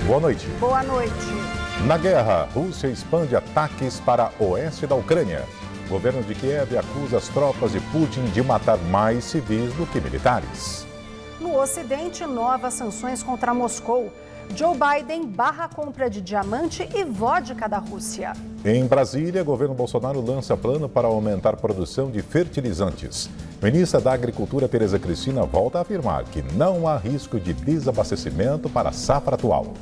Boa noite. Boa noite. Na guerra, Rússia expande ataques para oeste da Ucrânia. O governo de Kiev acusa as tropas de Putin de matar mais civis do que militares. No Ocidente, novas sanções contra Moscou. Joe Biden barra a compra de diamante e vodka da Rússia. Em Brasília, o governo Bolsonaro lança plano para aumentar a produção de fertilizantes. Ministra da Agricultura, Tereza Cristina, volta a afirmar que não há risco de desabastecimento para a safra atual.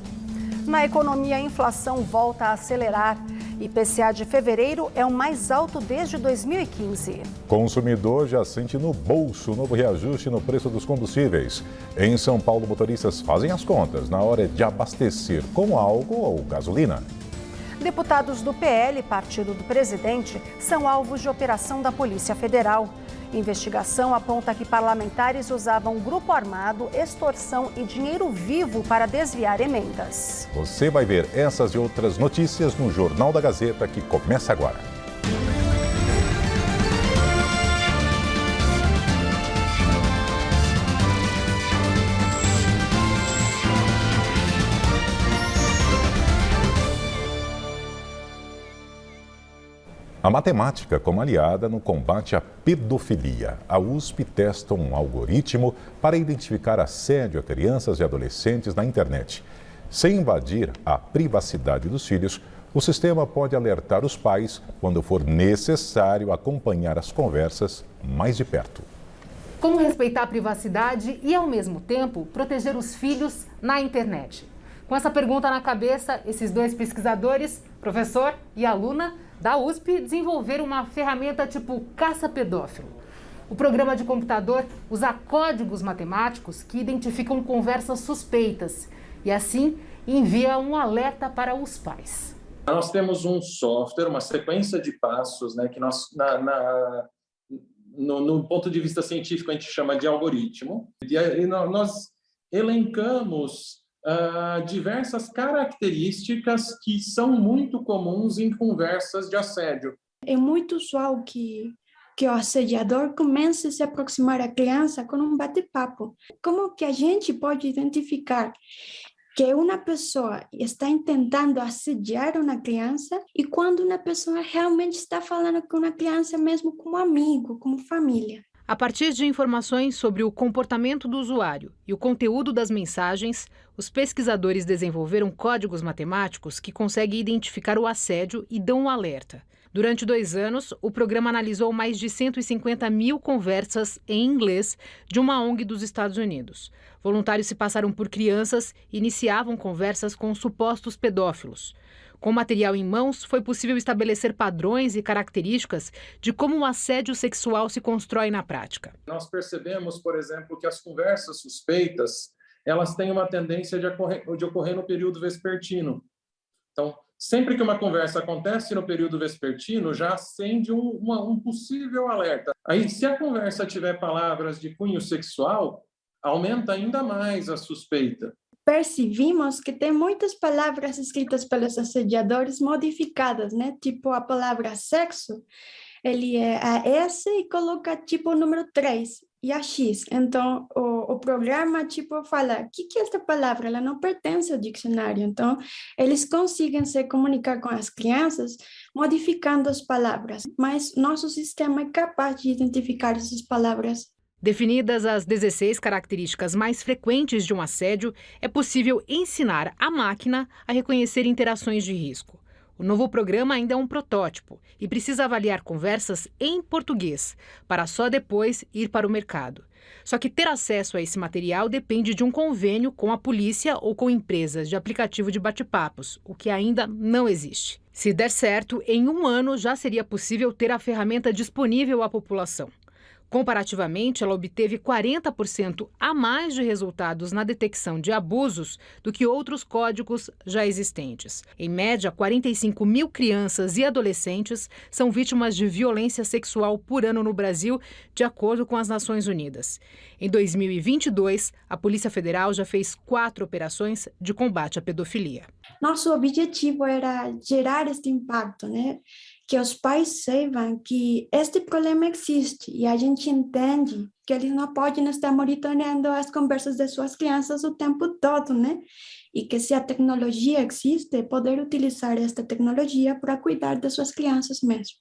Na economia, a inflação volta a acelerar. IPCA de fevereiro é o mais alto desde 2015. Consumidor já sente no bolso o novo reajuste no preço dos combustíveis. Em São Paulo, motoristas fazem as contas na hora de abastecer com álcool ou gasolina. Deputados do PL, partido do presidente, são alvos de operação da Polícia Federal. Investigação aponta que parlamentares usavam grupo armado, extorsão e dinheiro vivo para desviar emendas. Você vai ver essas e outras notícias no Jornal da Gazeta, que começa agora. A matemática como aliada no combate à pedofilia. A USP testa um algoritmo para identificar assédio a crianças e adolescentes na internet. Sem invadir a privacidade dos filhos, o sistema pode alertar os pais quando for necessário acompanhar as conversas mais de perto. Como respeitar a privacidade e, ao mesmo tempo, proteger os filhos na internet? Com essa pergunta na cabeça, esses dois pesquisadores, professor e aluna, da USP, desenvolveram uma ferramenta tipo caça-pedófilo. O programa de computador usa códigos matemáticos que identificam conversas suspeitas e, assim, envia um alerta para os pais. Nós temos um software, uma sequência de passos, né, que nós, no ponto de vista científico, a gente chama de algoritmo. E nós elencamos diversas características que são muito comuns em conversas de assédio. É muito usual que o assediador comece a se aproximar à criança com um bate-papo. Como que a gente pode identificar que uma pessoa está tentando assediar uma criança e quando uma pessoa realmente está falando com uma criança mesmo como amigo, como família? A partir de informações sobre o comportamento do usuário e o conteúdo das mensagens, os pesquisadores desenvolveram códigos matemáticos que conseguem identificar o assédio e dão um alerta. Durante 2 anos, o programa analisou mais de 150 mil conversas em inglês de uma ONG dos Estados Unidos. Voluntários se passaram por crianças e iniciavam conversas com supostos pedófilos. Com o material em mãos, foi possível estabelecer padrões e características de como o assédio sexual se constrói na prática. Nós percebemos, por exemplo, que as conversas suspeitas, elas têm uma tendência de ocorrer no período vespertino. Então, sempre que uma conversa acontece no período vespertino, já acende um possível alerta. Aí, se a conversa tiver palavras de cunho sexual, aumenta ainda mais a suspeita. Percebimos que tem muitas palavras escritas pelos assediadores modificadas, né? Tipo a palavra sexo, ele é a S e coloca tipo o número 3 e a X. Então, o programa tipo fala, o que é esta palavra? Ela não pertence ao dicionário. Então, eles conseguem se comunicar com as crianças modificando as palavras, mas nosso sistema é capaz de identificar essas palavras. Definidas as 16 características mais frequentes de um assédio, é possível ensinar a máquina a reconhecer interações de risco. O novo programa ainda é um protótipo e precisa avaliar conversas em português, para só depois ir para o mercado. Só que ter acesso a esse material depende de um convênio com a polícia ou com empresas de aplicativo de bate-papos, o que ainda não existe. Se der certo, em 1 ano já seria possível ter a ferramenta disponível à população. Comparativamente, ela obteve 40% a mais de resultados na detecção de abusos do que outros códigos já existentes. Em média, 45 mil crianças e adolescentes são vítimas de violência sexual por ano no Brasil, de acordo com as Nações Unidas. Em 2022, a Polícia Federal já fez 4 operações de combate à pedofilia. Nosso objetivo era gerar este impacto, né? que os pais saibam que este problema existe e a gente entende que eles não podem estar monitorando as conversas de suas crianças o tempo todo, né? E que se a tecnologia existe, poder utilizar esta tecnologia para cuidar de suas crianças mesmo.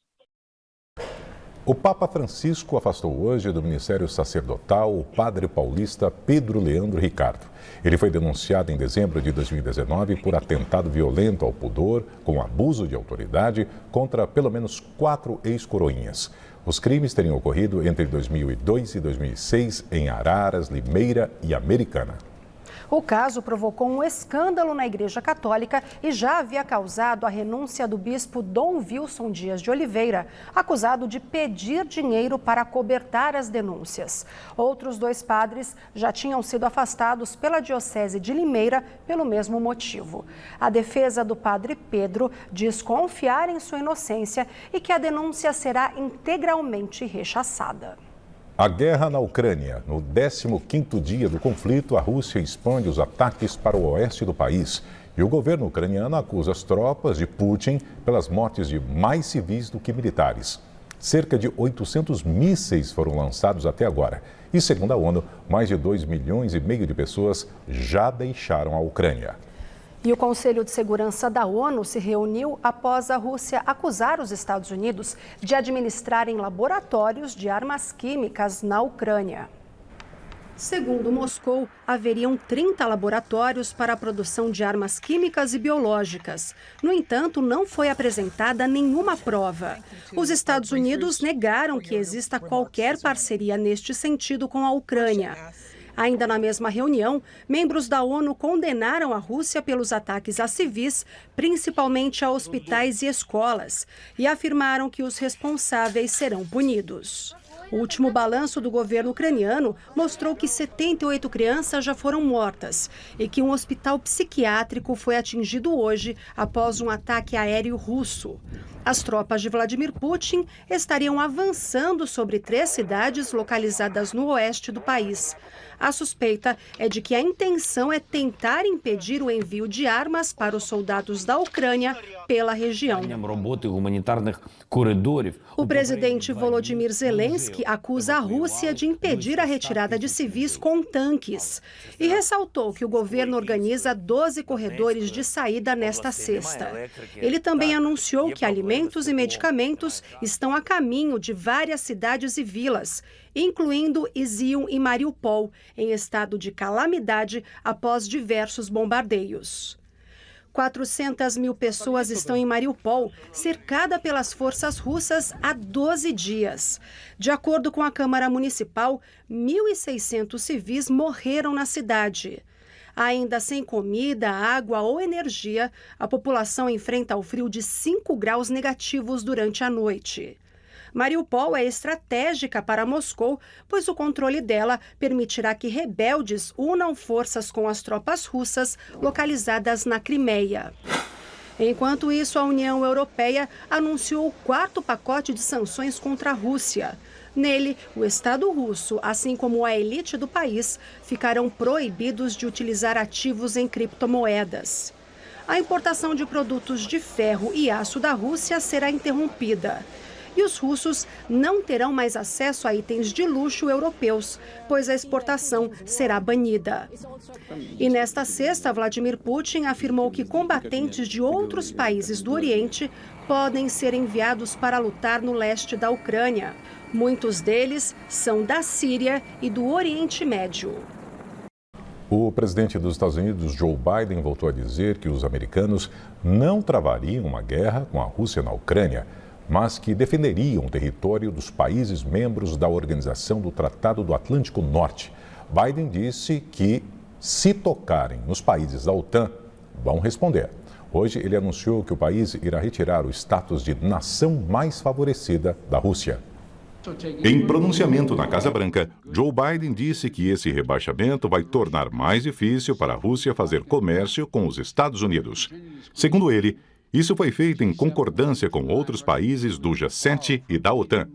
O Papa Francisco afastou hoje do ministério sacerdotal o padre paulista Pedro Leandro Ricardo. Ele foi denunciado em dezembro de 2019 por atentado violento ao pudor, com abuso de autoridade, contra pelo menos 4 ex-coroinhas. Os crimes teriam ocorrido entre 2002 e 2006 em Araras, Limeira e Americana. O caso provocou um escândalo na Igreja Católica e já havia causado a renúncia do bispo Dom Wilson Dias de Oliveira, acusado de pedir dinheiro para acobertar as denúncias. Outros 2 padres já tinham sido afastados pela Diocese de Limeira pelo mesmo motivo. A defesa do padre Pedro diz confiar em sua inocência e que a denúncia será integralmente rechaçada. A guerra na Ucrânia. No 15º dia do conflito, a Rússia expande os ataques para o oeste do país. E o governo ucraniano acusa as tropas de Putin pelas mortes de mais civis do que militares. Cerca de 800 mísseis foram lançados até agora. E, segundo a ONU, mais de 2,5 milhões de pessoas já deixaram a Ucrânia. E o Conselho de Segurança da ONU se reuniu após a Rússia acusar os Estados Unidos de administrarem laboratórios de armas químicas na Ucrânia. Segundo Moscou, haveriam 30 laboratórios para a produção de armas químicas e biológicas. No entanto, não foi apresentada nenhuma prova. Os Estados Unidos negaram que exista qualquer parceria neste sentido com a Ucrânia. Ainda na mesma reunião, membros da ONU condenaram a Rússia pelos ataques a civis, principalmente a hospitais e escolas, e afirmaram que os responsáveis serão punidos. O último balanço do governo ucraniano mostrou que 78 crianças já foram mortas e que um hospital psiquiátrico foi atingido hoje após um ataque aéreo russo. As tropas de Vladimir Putin estariam avançando sobre 3 cidades localizadas no oeste do país. A suspeita é de que a intenção é tentar impedir o envio de armas para os soldados da Ucrânia pela região. O presidente Volodymyr Zelensky acusa a Rússia de impedir a retirada de civis com tanques e ressaltou que o governo organiza 12 corredores de saída nesta sexta. Ele também anunciou que alimentos e medicamentos estão a caminho de várias cidades e vilas, incluindo Izium e Mariupol, em estado de calamidade após diversos bombardeios. 400 mil pessoas estão em Mariupol, cercada pelas forças russas há 12 dias. De acordo com a Câmara Municipal, 1.600 civis morreram na cidade. Ainda sem comida, água ou energia, a população enfrenta o frio de 5 graus negativos durante a noite. Mariupol é estratégica para Moscou, pois o controle dela permitirá que rebeldes unam forças com as tropas russas localizadas na Crimeia. Enquanto isso, a União Europeia anunciou o 4º pacote de sanções contra a Rússia. Nele, o Estado russo, assim como a elite do país, ficarão proibidos de utilizar ativos em criptomoedas. A importação de produtos de ferro e aço da Rússia será interrompida. E os russos não terão mais acesso a itens de luxo europeus, pois a exportação será banida. E nesta sexta, Vladimir Putin afirmou que combatentes de outros países do Oriente podem ser enviados para lutar no leste da Ucrânia. Muitos deles são da Síria e do Oriente Médio. O presidente dos Estados Unidos, Joe Biden, voltou a dizer que os americanos não travariam uma guerra com a Rússia na Ucrânia, mas que defenderiam o território dos países membros da Organização do Tratado do Atlântico Norte. Biden disse que, se tocarem nos países da OTAN, vão responder. Hoje, ele anunciou que o país irá retirar o status de nação mais favorecida da Rússia. Em pronunciamento na Casa Branca, Joe Biden disse que esse rebaixamento vai tornar mais difícil para a Rússia fazer comércio com os Estados Unidos. Segundo ele, isso foi feito em concordância com outros países do G7 e da OTAN.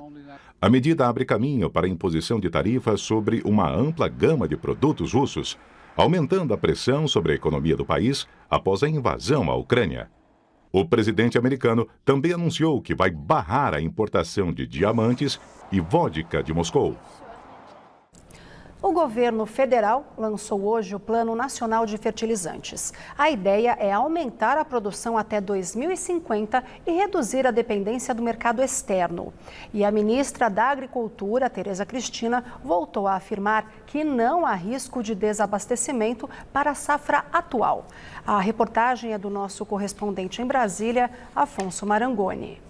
A medida abre caminho para a imposição de tarifas sobre uma ampla gama de produtos russos, aumentando a pressão sobre a economia do país após a invasão à Ucrânia. O presidente americano também anunciou que vai barrar a importação de diamantes e vodka de Moscou. O governo federal lançou hoje o Plano Nacional de Fertilizantes. A ideia é aumentar a produção até 2050 e reduzir a dependência do mercado externo. E a ministra da Agricultura, Tereza Cristina, voltou a afirmar que não há risco de desabastecimento para a safra atual. A reportagem é do nosso correspondente em Brasília, Afonso Marangoni.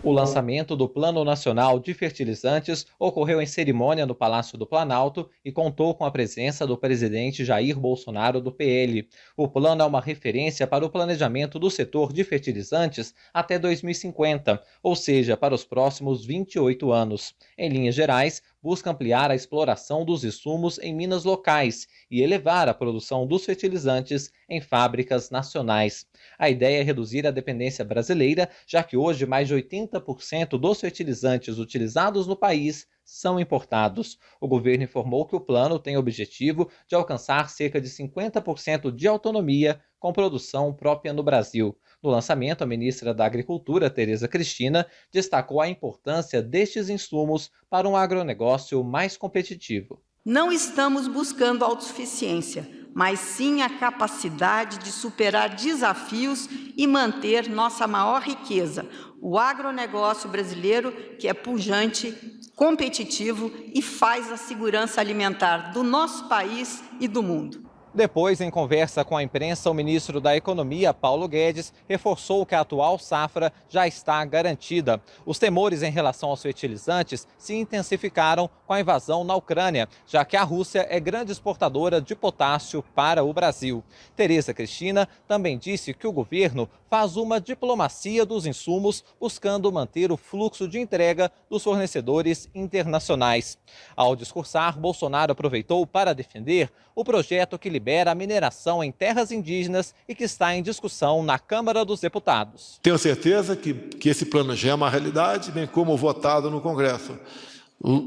O lançamento do Plano Nacional de Fertilizantes ocorreu em cerimônia no Palácio do Planalto e contou com a presença do presidente Jair Bolsonaro, do PL. O plano é uma referência para o planejamento do setor de fertilizantes até 2050, ou seja, para os próximos 28 anos. Em linhas gerais, busca ampliar a exploração dos insumos em minas locais e elevar a produção dos fertilizantes em fábricas nacionais. A ideia é reduzir a dependência brasileira, já que hoje mais de 80% dos fertilizantes utilizados no país são importados. O governo informou que o plano tem o objetivo de alcançar cerca de 50% de autonomia com produção própria no Brasil. No lançamento, a ministra da Agricultura, Tereza Cristina, destacou a importância destes insumos para um agronegócio mais competitivo. Não estamos buscando autossuficiência, mas sim a capacidade de superar desafios e manter nossa maior riqueza, o agronegócio brasileiro, que é pujante, competitivo e faz a segurança alimentar do nosso país e do mundo. Depois, em conversa com a imprensa, o ministro da Economia, Paulo Guedes, reforçou que a atual safra já está garantida. Os temores em relação aos fertilizantes se intensificaram com a invasão na Ucrânia, já que a Rússia é grande exportadora de potássio para o Brasil. Tereza Cristina também disse que o governo faz uma diplomacia dos insumos, buscando manter o fluxo de entrega dos fornecedores internacionais. Ao discursar, Bolsonaro aproveitou para defender o projeto que libera a mineração em terras indígenas e que está em discussão na Câmara dos Deputados. Tenho certeza que esse plano já é uma realidade, bem como votado no Congresso.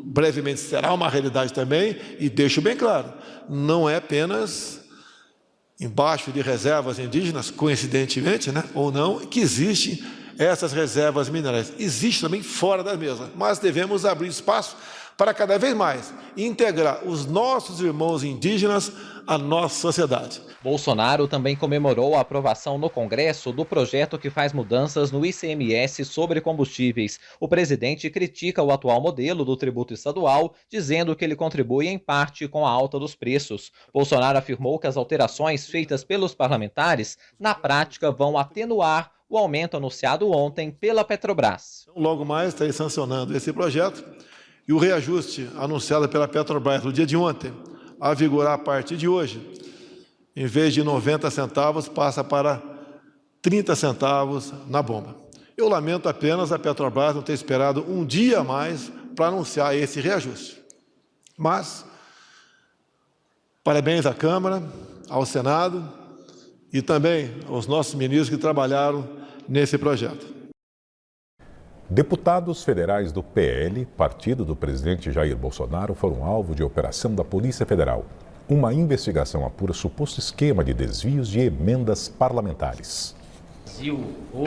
Brevemente será uma realidade também, e deixo bem claro, não é apenas embaixo de reservas indígenas, coincidentemente, ou não, que existem essas reservas minerais. Existe também fora da mesa, mas devemos abrir espaço para cada vez mais integrar os nossos irmãos indígenas à nossa sociedade. Bolsonaro também comemorou a aprovação no Congresso do projeto que faz mudanças no ICMS sobre combustíveis. O presidente critica o atual modelo do tributo estadual, dizendo que ele contribui em parte com a alta dos preços. Bolsonaro afirmou que as alterações feitas pelos parlamentares, na prática, vão atenuar o aumento anunciado ontem pela Petrobras. Logo mais estarei sancionando esse projeto e o reajuste anunciado pela Petrobras no dia de ontem, a vigorar a partir de hoje, em vez de 90 centavos, passa para 30 centavos na bomba. Eu lamento apenas a Petrobras não ter esperado um dia a mais para anunciar esse reajuste. Mas, parabéns à Câmara, ao Senado e também aos nossos ministros que trabalharam nesse projeto. Deputados federais do PL, partido do presidente Jair Bolsonaro, foram alvo de operação da Polícia Federal. Uma investigação apura suposto esquema de desvios de emendas parlamentares.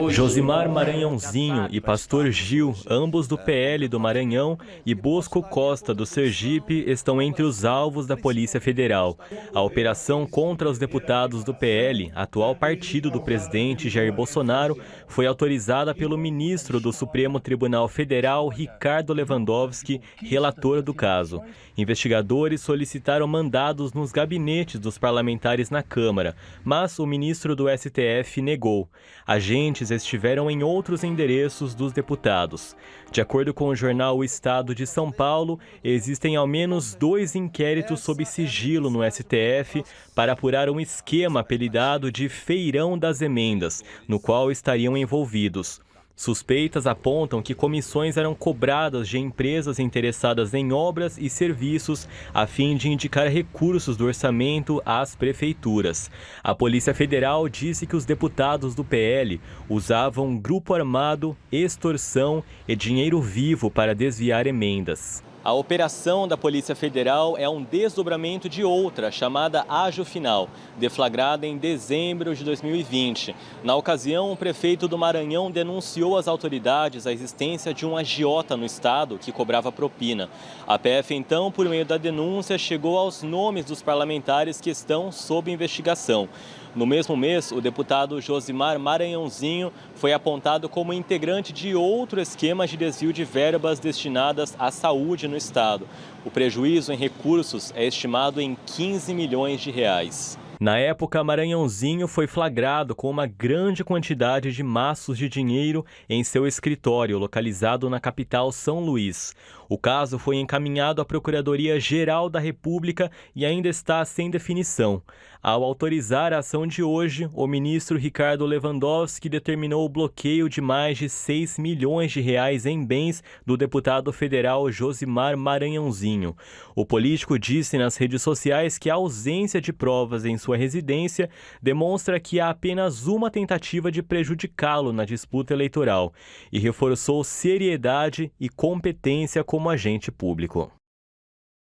Josimar Maranhãozinho e Pastor Gil, ambos do PL do Maranhão, e Bosco Costa, do Sergipe, estão entre os alvos da Polícia Federal. A operação contra os deputados do PL, atual partido do presidente Jair Bolsonaro, foi autorizada pelo ministro do Supremo Tribunal Federal, Ricardo Lewandowski, relator do caso. Investigadores solicitaram mandados nos gabinetes dos parlamentares na Câmara, mas o ministro do STF negou. Agentes estiveram em outros endereços dos deputados. De acordo com o jornal O Estado de São Paulo, existem ao menos 2 inquéritos sob sigilo no STF para apurar um esquema apelidado de Feirão das Emendas, no qual estariam envolvidos. Suspeitas apontam que comissões eram cobradas de empresas interessadas em obras e serviços a fim de indicar recursos do orçamento às prefeituras. A Polícia Federal disse que os deputados do PL usavam grupo armado, extorsão e dinheiro vivo para desviar emendas. A operação da Polícia Federal é um desdobramento de outra, chamada Ágio Final, deflagrada em dezembro de 2020. Na ocasião, o prefeito do Maranhão denunciou às autoridades a existência de um agiota no estado que cobrava propina. A PF, então, por meio da denúncia, chegou aos nomes dos parlamentares que estão sob investigação. No mesmo mês, o deputado Josimar Maranhãozinho foi apontado como integrante de outro esquema de desvio de verbas destinadas à saúde no estado. O prejuízo em recursos é estimado em 15 milhões de reais. Na época, Maranhãozinho foi flagrado com uma grande quantidade de maços de dinheiro em seu escritório, localizado na capital São Luís. O caso foi encaminhado à Procuradoria-Geral da República e ainda está sem definição. Ao autorizar a ação de hoje, o ministro Ricardo Lewandowski determinou o bloqueio de mais de 6 milhões de reais em bens do deputado federal Josimar Maranhãozinho. O político disse nas redes sociais que a ausência de provas em sua residência demonstra que há apenas uma tentativa de prejudicá-lo na disputa eleitoral e reforçou seriedade e competência como agente público.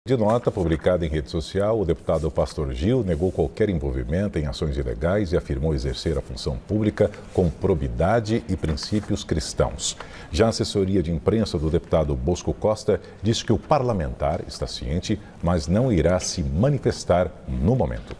De nota publicada em rede social, o deputado Pastor Gil negou qualquer envolvimento em ações ilegais e afirmou exercer a função pública com probidade e princípios cristãos. Já a assessoria de imprensa do deputado Bosco Costa disse que o parlamentar está ciente, mas não irá se manifestar no momento.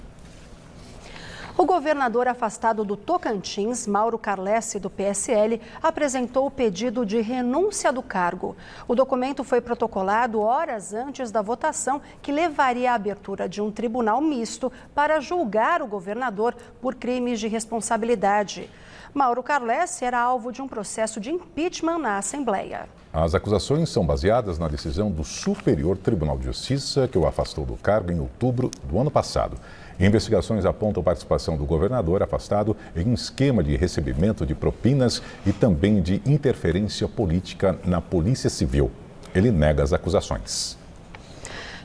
O governador afastado do Tocantins, Mauro Carlesse, do PSL, apresentou o pedido de renúncia do cargo. O documento foi protocolado horas antes da votação, que levaria à abertura de um tribunal misto para julgar o governador por crimes de responsabilidade. Mauro Carlesse era alvo de um processo de impeachment na Assembleia. As acusações são baseadas na decisão do Superior Tribunal de Justiça, que o afastou do cargo em outubro do ano passado. Investigações apontam participação do governador afastado em um esquema de recebimento de propinas e também de interferência política na Polícia Civil. Ele nega as acusações.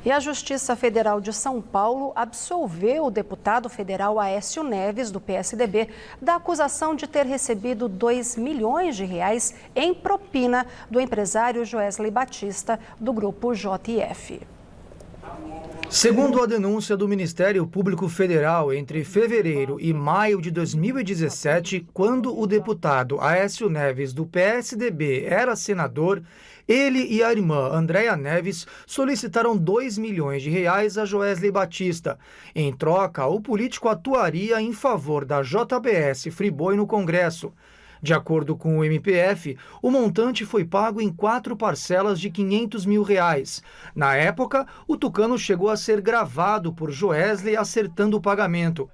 E a Justiça Federal de São Paulo absolveu o deputado federal Aécio Neves, do PSDB, da acusação de ter recebido 2 milhões de reais em propina do empresário Joesley Batista, do grupo JF. Segundo a denúncia do Ministério Público Federal, entre fevereiro e maio de 2017, quando o deputado Aécio Neves, do PSDB, era senador, ele e a irmã Andréia Neves solicitaram 2 milhões de reais a Joesley Batista. Em troca, o político atuaria em favor da JBS Friboi no Congresso. De acordo com o MPF, o montante foi pago em 4 parcelas de 500 mil reais. Na época, o tucano chegou a ser gravado por Joesley acertando o pagamento.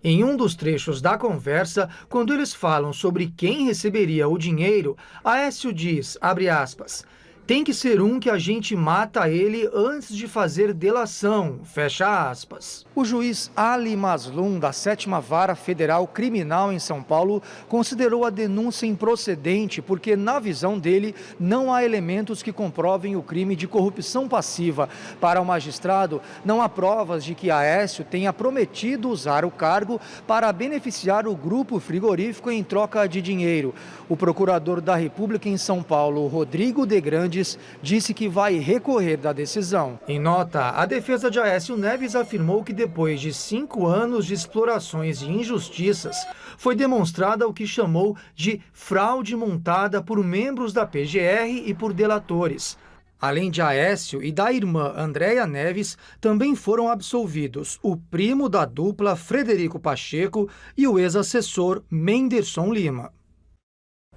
Em um dos trechos da conversa, quando eles falam sobre quem receberia o dinheiro, Aécio diz, abre aspas, tem que ser um que a gente mata ele antes de fazer delação, fecha aspas. O juiz Ali Maslum, da 7ª Vara Federal Criminal em São Paulo, considerou a denúncia improcedente porque, na visão dele, não há elementos que comprovem o crime de corrupção passiva. Para o magistrado, não há provas de que Aécio tenha prometido usar o cargo para beneficiar o grupo frigorífico em troca de dinheiro. O procurador da República em São Paulo, Rodrigo de Grandes, disse que vai recorrer da decisão. Em nota, a defesa de Aécio Neves afirmou que depois de 5 anos de explorações e injustiças, foi demonstrada o que chamou de fraude montada por membros da PGR e por delatores. Além de Aécio e da irmã Andréia Neves, também foram absolvidos o primo da dupla Frederico Pacheco e o ex-assessor Menderson Lima.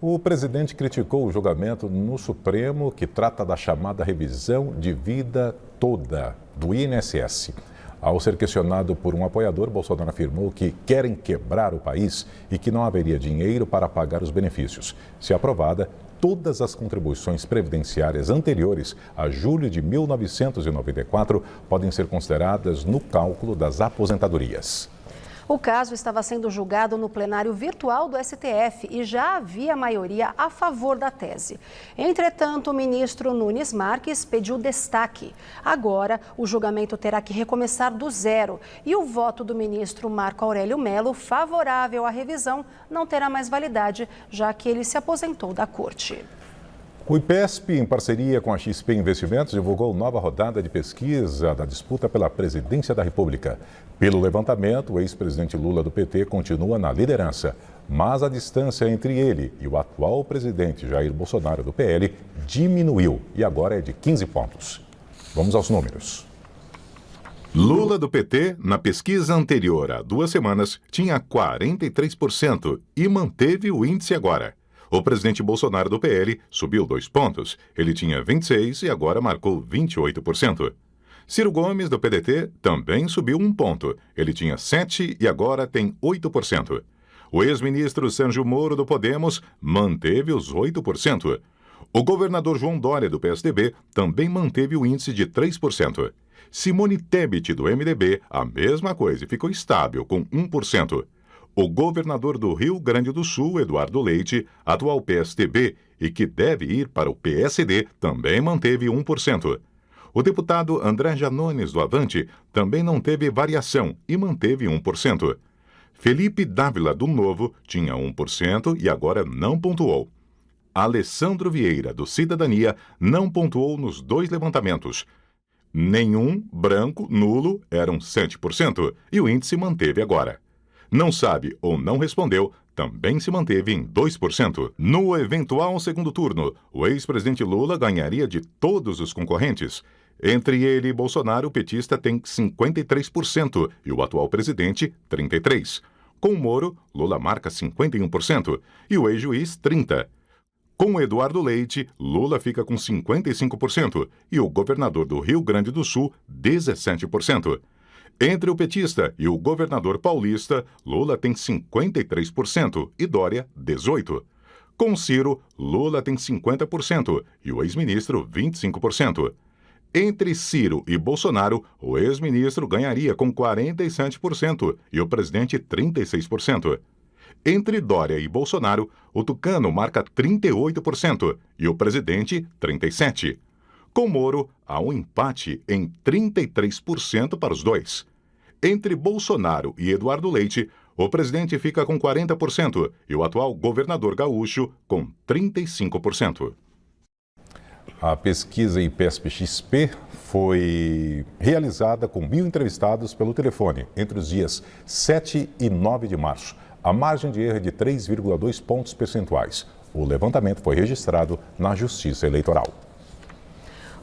O presidente criticou o julgamento no Supremo que trata da chamada revisão de vida toda do INSS. Ao ser questionado por um apoiador, Bolsonaro afirmou que querem quebrar o país e que não haveria dinheiro para pagar os benefícios. Se aprovada, todas as contribuições previdenciárias anteriores a julho de 1994 podem ser consideradas no cálculo das aposentadorias. O caso estava sendo julgado no plenário virtual do STF e já havia maioria a favor da tese. Entretanto, o ministro Nunes Marques pediu destaque. Agora, o julgamento terá que recomeçar do zero e o voto do ministro Marco Aurélio Mello, favorável à revisão, não terá mais validade, já que ele se aposentou da corte. O IPESP, em parceria com a XP Investimentos, divulgou nova rodada de pesquisa da disputa pela presidência da República. Pelo levantamento, o ex-presidente Lula do PT continua na liderança, mas a distância entre ele e o atual presidente Jair Bolsonaro do PL diminuiu e agora é de 15 pontos. Vamos aos números. Lula do PT, na pesquisa anterior a 2 semanas, tinha 43% e manteve o índice agora. O presidente Bolsonaro do PL subiu 2 pontos. Ele tinha 26% e agora marcou 28%. Ciro Gomes, do PDT, também subiu 1 ponto. Ele tinha 7% e agora tem 8%. O ex-ministro Sérgio Moro, do Podemos, manteve os 8%. O governador João Dória, do PSDB, também manteve o índice de 3%. Simone Tebet, do MDB, a mesma coisa e ficou estável, com 1%. O governador do Rio Grande do Sul, Eduardo Leite, atual PSDB e que deve ir para o PSD, também manteve 1%. O deputado André Janones, do Avante, também não teve variação e manteve 1%. Felipe Dávila, do Novo, tinha 1% e agora não pontuou. Alessandro Vieira, do Cidadania, não pontuou nos 2 levantamentos. Nenhum, branco, nulo, eram 7% e o índice manteve agora. Não sabe ou não respondeu, também se manteve em 2%. No eventual segundo turno, o ex-presidente Lula ganharia de todos os concorrentes. Entre ele e Bolsonaro, o petista tem 53% e o atual presidente, 33%. Com Moro, Lula marca 51% e o ex-juiz, 30%. Com Eduardo Leite, Lula fica com 55% e o governador do Rio Grande do Sul, 17%. Entre o petista e o governador paulista, Lula tem 53% e Dória, 18%. Com Ciro, Lula tem 50% e o ex-ministro, 25%. Entre Ciro e Bolsonaro, o ex-ministro ganharia com 47% e o presidente, 36%. Entre Dória e Bolsonaro, o tucano marca 38% e o presidente, 37%. Com Moro, há um empate em 33% para os dois. Entre Bolsonaro e Eduardo Leite, o presidente fica com 40% e o atual governador gaúcho com 35%. A pesquisa IPESP-XP foi realizada com 1.000 entrevistados pelo telefone entre os dias 7 e 9 de março. A margem de erro é de 3,2 pontos percentuais. O levantamento foi registrado na Justiça Eleitoral.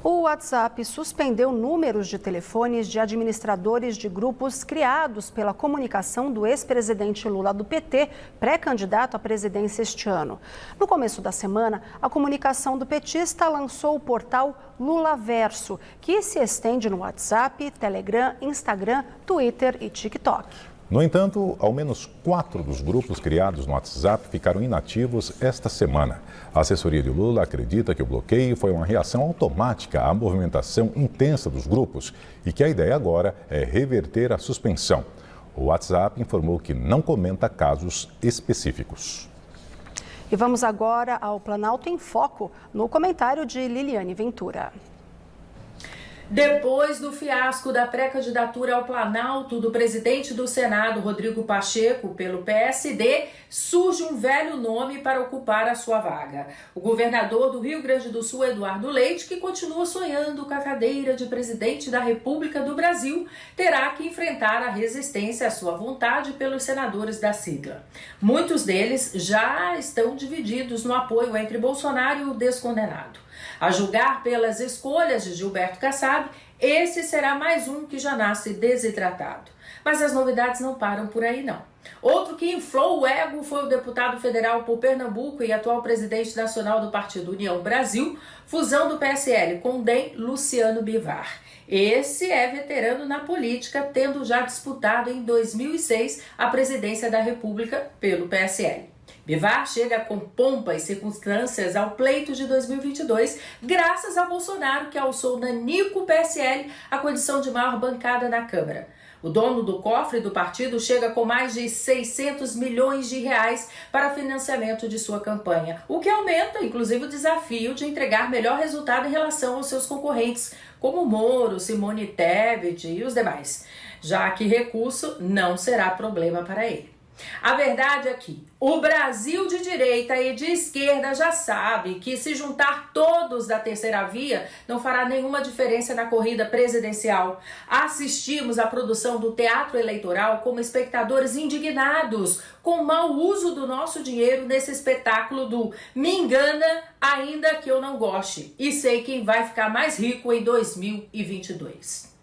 O WhatsApp suspendeu números de telefones de administradores de grupos criados pela comunicação do ex-presidente Lula do PT, pré-candidato à presidência este ano. No começo da semana, a comunicação do petista lançou o portal Lulaverso, que se estende no WhatsApp, Telegram, Instagram, Twitter e TikTok. No entanto, ao menos 4 dos grupos criados no WhatsApp ficaram inativos esta semana. A assessoria de Lula acredita que o bloqueio foi uma reação automática à movimentação intensa dos grupos e que a ideia agora é reverter a suspensão. O WhatsApp informou que não comenta casos específicos. E vamos agora ao Planalto em Foco, no comentário de Liliane Ventura. Depois do fiasco da pré-candidatura ao Planalto do presidente do Senado, Rodrigo Pacheco, pelo PSD, surge um velho nome para ocupar a sua vaga. O governador do Rio Grande do Sul, Eduardo Leite, que continua sonhando com a cadeira de presidente da República do Brasil, terá que enfrentar a resistência à sua vontade pelos senadores da sigla. Muitos deles já estão divididos no apoio entre Bolsonaro e o descondenado. A julgar pelas escolhas de Gilberto Kassab, esse será mais um que já nasce desidratado. Mas as novidades não param por aí, não. Outro que inflou o ego foi o deputado federal por Pernambuco e atual presidente nacional do Partido União Brasil, fusão do PSL com o DEM, Luciano Bivar. Esse é veterano na política, tendo já disputado em 2006 a presidência da República pelo PSL. Bivar chega com pompa e circunstâncias ao pleito de 2022, graças a Bolsonaro, que alçou nanico PSL a condição de maior bancada na Câmara. O dono do cofre do partido chega com mais de 600 milhões de reais para financiamento de sua campanha, o que aumenta, inclusive, o desafio de entregar melhor resultado em relação aos seus concorrentes, como Moro, Simone Tebet e os demais, já que recurso não será problema para ele. A verdade é que o Brasil de direita e de esquerda já sabe que se juntar todos da terceira via não fará nenhuma diferença na corrida presidencial. Assistimos à produção do teatro eleitoral como espectadores indignados com o mau uso do nosso dinheiro nesse espetáculo do me engana ainda que eu não goste e sei quem vai ficar mais rico em 2022.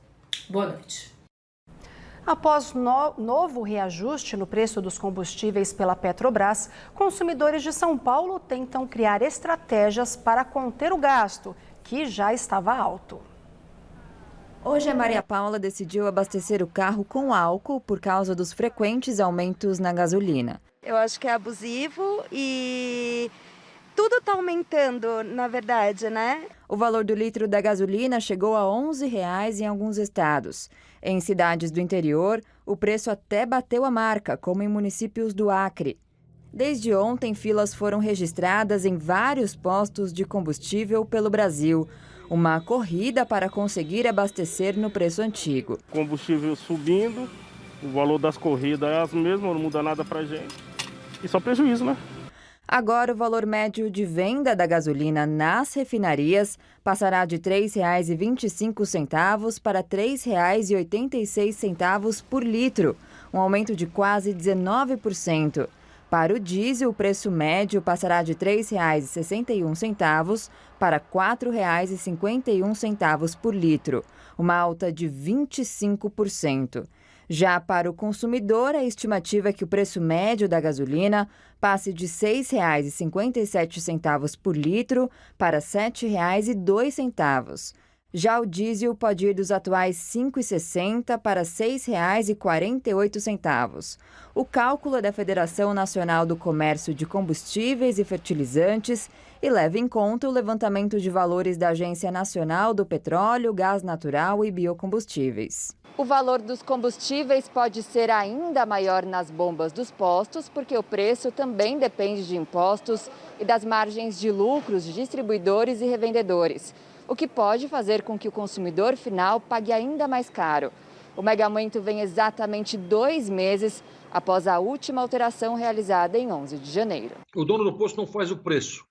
Boa noite. Após novo reajuste no preço dos combustíveis pela Petrobras, consumidores de São Paulo tentam criar estratégias para conter o gasto, que já estava alto. Hoje a Maria Paula decidiu abastecer o carro com álcool por causa dos frequentes aumentos na gasolina. Eu acho que é abusivo e tudo está aumentando, na verdade, né? O valor do litro da gasolina chegou a R$ 11,00 em alguns estados. Em cidades do interior, o preço até bateu a marca, como em municípios do Acre. Desde ontem, filas foram registradas em vários postos de combustível pelo Brasil. Uma corrida para conseguir abastecer no preço antigo. Combustível subindo, o valor das corridas é as mesmas, não muda nada para a gente. E só prejuízo, né? Agora, o valor médio de venda da gasolina nas refinarias passará de R$ 3,25 para R$ 3,86 por litro, um aumento de quase 19%. Para o diesel, o preço médio passará de R$ 3,61 para R$ 4,51 por litro, uma alta de 25%. Já para o consumidor, a estimativa é que o preço médio da gasolina passe de R$ 6,57 por litro para R$ 7,02. Já o diesel pode ir dos atuais R$ 5,60 para R$ 6,48. O cálculo é da Federação Nacional do Comércio de Combustíveis e Fertilizantes e leva em conta o levantamento de valores da Agência Nacional do Petróleo, Gás Natural e Biocombustíveis. O valor dos combustíveis pode ser ainda maior nas bombas dos postos, porque o preço também depende de impostos e das margens de lucros de distribuidores e revendedores, o que pode fazer com que o consumidor final pague ainda mais caro. O mega aumento vem exatamente 2 meses após a última alteração realizada em 11 de janeiro. O dono do posto não faz o preço.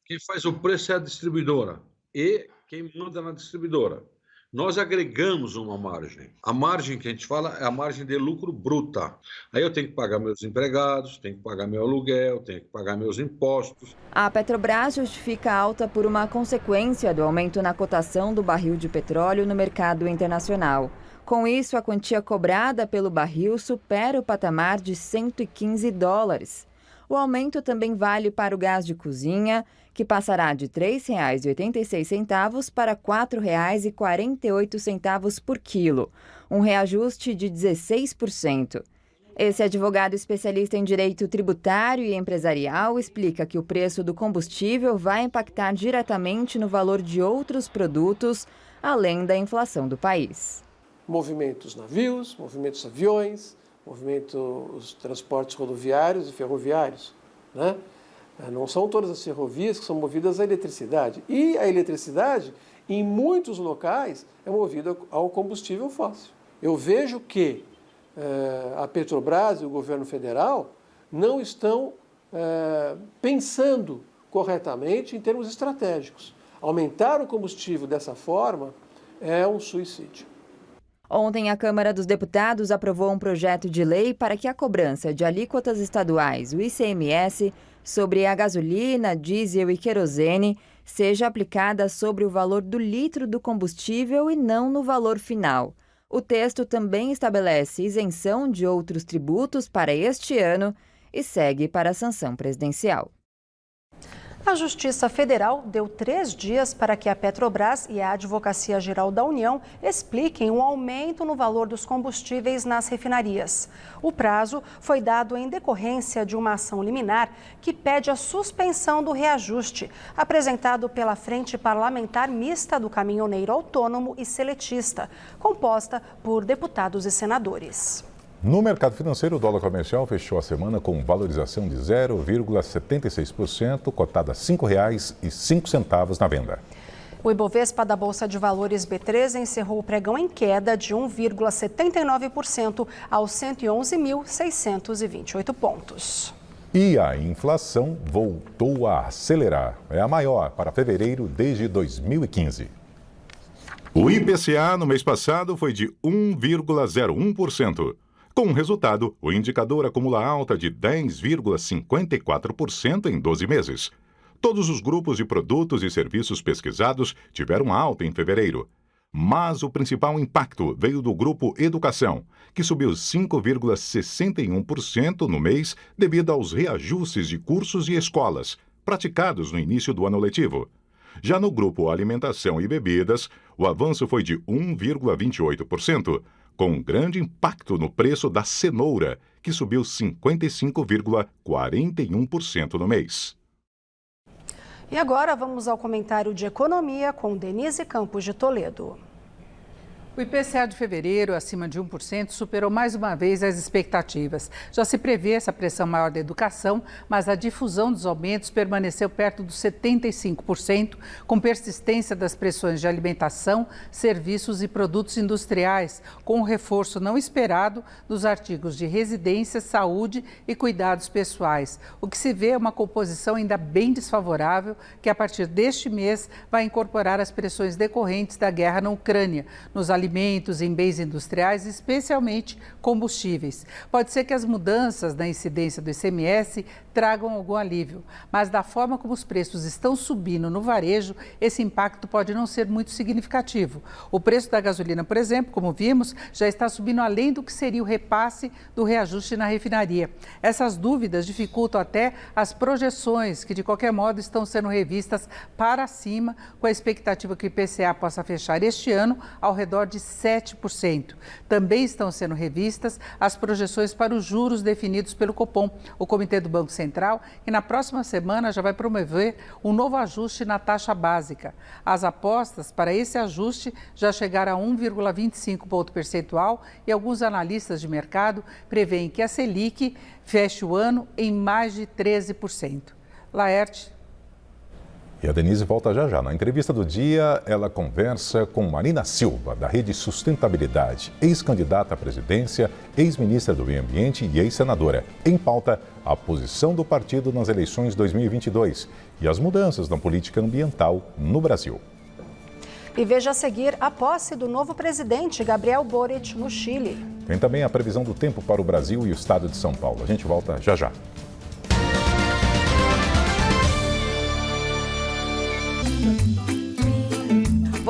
Quem faz o preço é a distribuidora e quem manda na distribuidora. Nós agregamos uma margem. A margem que a gente fala é a margem de lucro bruta. Aí eu tenho que pagar meus empregados, tenho que pagar meu aluguel, tenho que pagar meus impostos. A Petrobras justifica a alta por uma consequência do aumento na cotação do barril de petróleo no mercado internacional. Com isso, a quantia cobrada pelo barril supera o patamar de $115. O aumento também vale para o gás de cozinha, que passará de R$ 3,86 para R$ 4,48 por quilo, um reajuste de 16%. Esse advogado especialista em direito tributário e empresarial explica que o preço do combustível vai impactar diretamente no valor de outros produtos, além da inflação do país. Movimentos navios, movimentos aviões, movimentos transportes rodoviários e ferroviários, né? Não são todas as ferrovias que são movidas à eletricidade. E a eletricidade, em muitos locais, é movida ao combustível fóssil. Eu vejo que a Petrobras e o governo federal não estão pensando corretamente em termos estratégicos. Aumentar o combustível dessa forma é um suicídio. Ontem, a Câmara dos Deputados aprovou um projeto de lei para que a cobrança de alíquotas estaduais, o ICMS, sobre a gasolina, diesel e querosene seja aplicada sobre o valor do litro do combustível e não no valor final. O texto também estabelece isenção de outros tributos para este ano e segue para a sanção presidencial. A Justiça Federal deu 3 dias para que a Petrobras e a Advocacia Geral da União expliquem o aumento no valor dos combustíveis nas refinarias. O prazo foi dado em decorrência de uma ação liminar que pede a suspensão do reajuste, apresentado pela Frente Parlamentar Mista do Caminhoneiro Autônomo e Seletista, composta por deputados e senadores. No mercado financeiro, o dólar comercial fechou a semana com valorização de 0,76%, cotada a R$ 5,05 na venda. O Ibovespa da Bolsa de Valores B3 encerrou o pregão em queda de 1,79% aos 111.628 pontos. E a inflação voltou a acelerar. É a maior para fevereiro desde 2015. O IPCA no mês passado foi de 1,01%. Com o resultado, o indicador acumula alta de 10,54% em 12 meses. Todos os grupos de produtos e serviços pesquisados tiveram alta em fevereiro. Mas o principal impacto veio do grupo Educação, que subiu 5,61% no mês devido aos reajustes de cursos e escolas, praticados no início do ano letivo. Já no grupo Alimentação e Bebidas, o avanço foi de 1,28%, com um grande impacto no preço da cenoura, que subiu 55,41% no mês. E agora vamos ao comentário de economia com Denise Campos de Toledo. O IPCA de fevereiro, acima de 1%, superou mais uma vez as expectativas. Já se prevê essa pressão maior da educação, mas a difusão dos aumentos permaneceu perto dos 75%, com persistência das pressões de alimentação, serviços e produtos industriais, com um reforço não esperado dos artigos de residência, saúde e cuidados pessoais. O que se vê é uma composição ainda bem desfavorável, que a partir deste mês vai incorporar as pressões decorrentes da guerra na Ucrânia, nos alimentos, em bens industriais, especialmente combustíveis. Pode ser que as mudanças na incidência do ICMS tragam algum alívio, mas da forma como os preços estão subindo no varejo, esse impacto pode não ser muito significativo. O preço da gasolina, por exemplo, como vimos, já está subindo além do que seria o repasse do reajuste na refinaria. Essas dúvidas dificultam até as projeções, que de qualquer modo estão sendo revistas para cima, com a expectativa que o IPCA possa fechar este ano ao redor de 7%. Também estão sendo revistas as projeções para os juros definidos pelo Copom, o Comitê do Banco Central, que na próxima semana já vai promover um novo ajuste na taxa básica. As apostas para esse ajuste já chegaram a 1,25 ponto percentual e alguns analistas de mercado preveem que a Selic feche o ano em mais de 13%. Laerte. E a Denise volta já já. Na entrevista do dia, ela conversa com Marina Silva, da Rede Sustentabilidade, ex-candidata à presidência, ex-ministra do Meio Ambiente e ex-senadora. Em pauta, a posição do partido nas eleições 2022 e as mudanças na política ambiental no Brasil. E veja a seguir a posse do novo presidente, Gabriel Boric, no Chile. Tem também a previsão do tempo para o Brasil e o estado de São Paulo. A gente volta já já.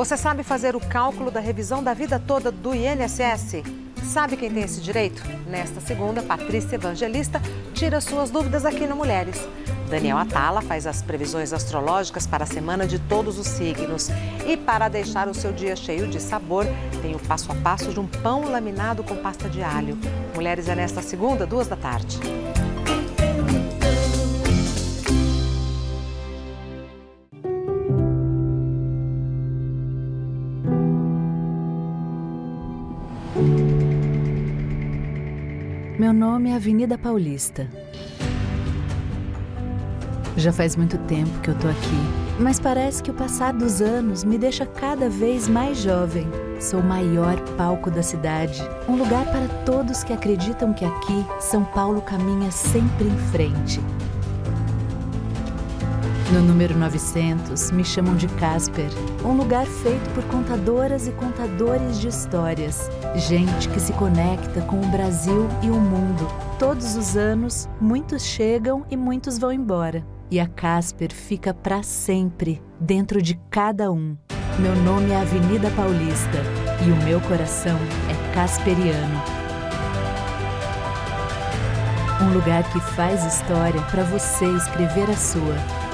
Você sabe fazer o cálculo da revisão da vida toda do INSS? Sabe quem tem esse direito? Nesta segunda, Patrícia Evangelista tira suas dúvidas aqui no Mulheres. Daniel Atala faz as previsões astrológicas para a semana de todos os signos. E para deixar o seu dia cheio de sabor, tem o passo a passo de um pão laminado com pasta de alho. Mulheres é nesta segunda, 14h. Meu nome é Avenida Paulista. Já faz muito tempo que eu tô aqui, mas parece que o passar dos anos me deixa cada vez mais jovem. Sou o maior palco da cidade, um lugar para todos que acreditam que aqui São Paulo caminha sempre em frente. No número 900, me chamam de Casper, um lugar feito por contadoras e contadores de histórias. Gente que se conecta com o Brasil e o mundo. Todos os anos, muitos chegam e muitos vão embora. E a Casper fica para sempre, dentro de cada um. Meu nome é Avenida Paulista e o meu coração é casperiano. Um lugar que faz história para você escrever a sua.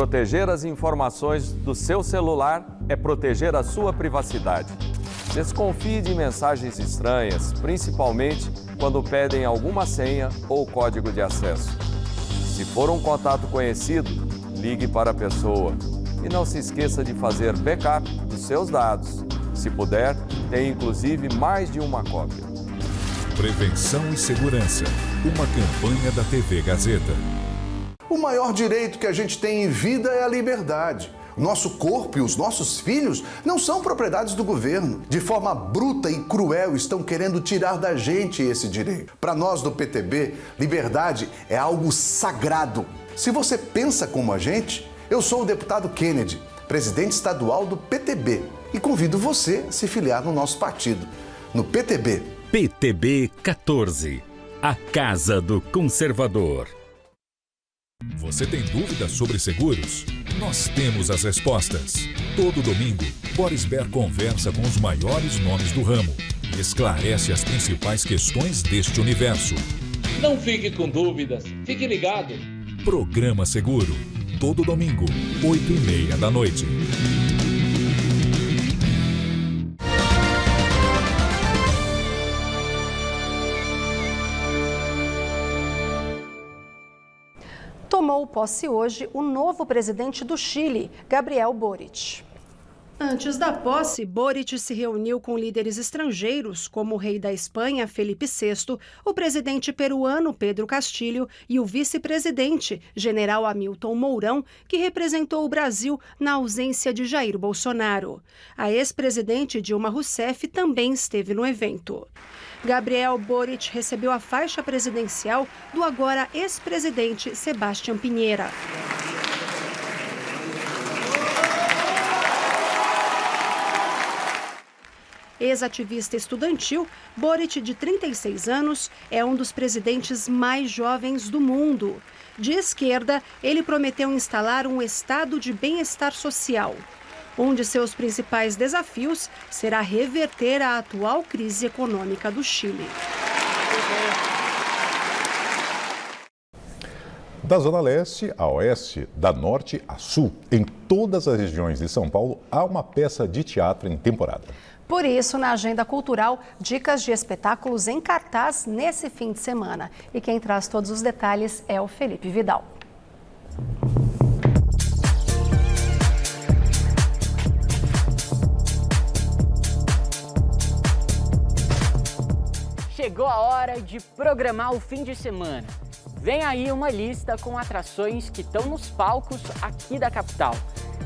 Proteger as informações do seu celular é proteger a sua privacidade. Desconfie de mensagens estranhas, principalmente quando pedem alguma senha ou código de acesso. Se for um contato conhecido, ligue para a pessoa. E não se esqueça de fazer backup dos seus dados. Se puder, tenha inclusive mais de uma cópia. Prevenção e segurança. Uma campanha da TV Gazeta. O maior direito que a gente tem em vida é a liberdade. O nosso corpo e os nossos filhos não são propriedades do governo. De forma bruta e cruel, estão querendo tirar da gente esse direito. Para nós do PTB, liberdade é algo sagrado. Se você pensa como a gente, eu sou o deputado Kennedy, presidente estadual do PTB, e convido você a se filiar no nosso partido, no PTB. PTB 14, a Casa do Conservador. Você tem dúvidas sobre seguros? Nós temos as respostas. Todo domingo, Boris Baer conversa com os maiores nomes do ramo e esclarece as principais questões deste universo. Não fique com dúvidas, fique ligado. Programa Seguro, todo domingo, 8h30 da noite. Tomou posse hoje o novo presidente do Chile, Gabriel Boric. Antes da posse, Boric se reuniu com líderes estrangeiros, como o rei da Espanha, Felipe VI, o presidente peruano, Pedro Castilho, e o vice-presidente, general Hamilton Mourão, que representou o Brasil na ausência de Jair Bolsonaro. A ex-presidente Dilma Rousseff também esteve no evento. Gabriel Boric recebeu a faixa presidencial do agora ex-presidente Sebastián Piñera. Ex-ativista estudantil, Boric, de 36 anos, é um dos presidentes mais jovens do mundo. De esquerda, ele prometeu instalar um estado de bem-estar social. Um de seus principais desafios será reverter a atual crise econômica do Chile. Da Zona Leste a Oeste, da Norte a Sul, em todas as regiões de São Paulo, há uma peça de teatro em temporada. Por isso, na agenda cultural, dicas de espetáculos em cartaz nesse fim de semana. E quem traz todos os detalhes é o Felipe Vidal. Chegou a hora de programar o fim de semana. Vem aí uma lista com atrações que estão nos palcos aqui da capital.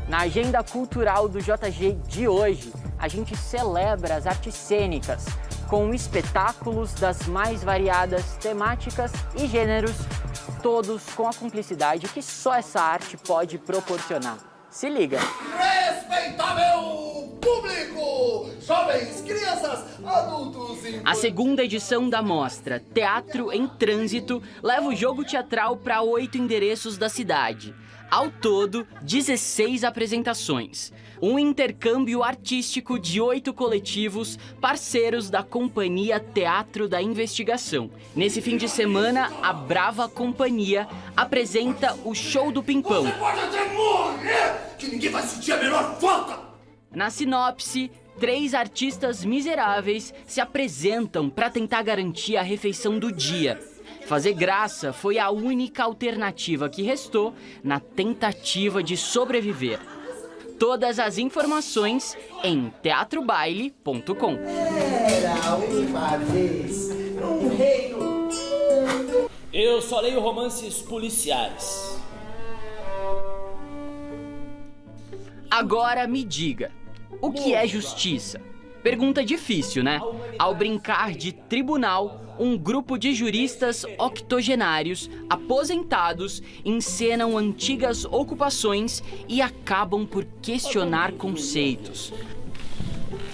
Na agenda cultural do JG de hoje, a gente celebra as artes cênicas, com espetáculos das mais variadas temáticas e gêneros, todos com a cumplicidade que só essa arte pode proporcionar. Se liga! Respeitável público! Jovens, crianças, adultos e... A segunda edição da mostra Teatro em Trânsito leva o jogo teatral para 8 endereços da cidade. Ao todo, 16 apresentações. Um intercâmbio artístico de 8 coletivos parceiros da Companhia Teatro da Investigação. Nesse fim de semana, a Brava Companhia apresenta o Show do Pimpão. Você pode até morrer, que ninguém vai sentir a menor falta! Na sinopse, 3 artistas miseráveis se apresentam para tentar garantir a refeição do dia. Fazer graça foi a única alternativa que restou na tentativa de sobreviver. Todas as informações em teatrobaile.com. Era uma vez um reino. Eu só leio romances policiais. Agora me diga, o que é justiça? Pergunta difícil, né? Ao brincar de tribunal, um grupo de juristas octogenários, aposentados, encenam antigas ocupações e acabam por questionar conceitos.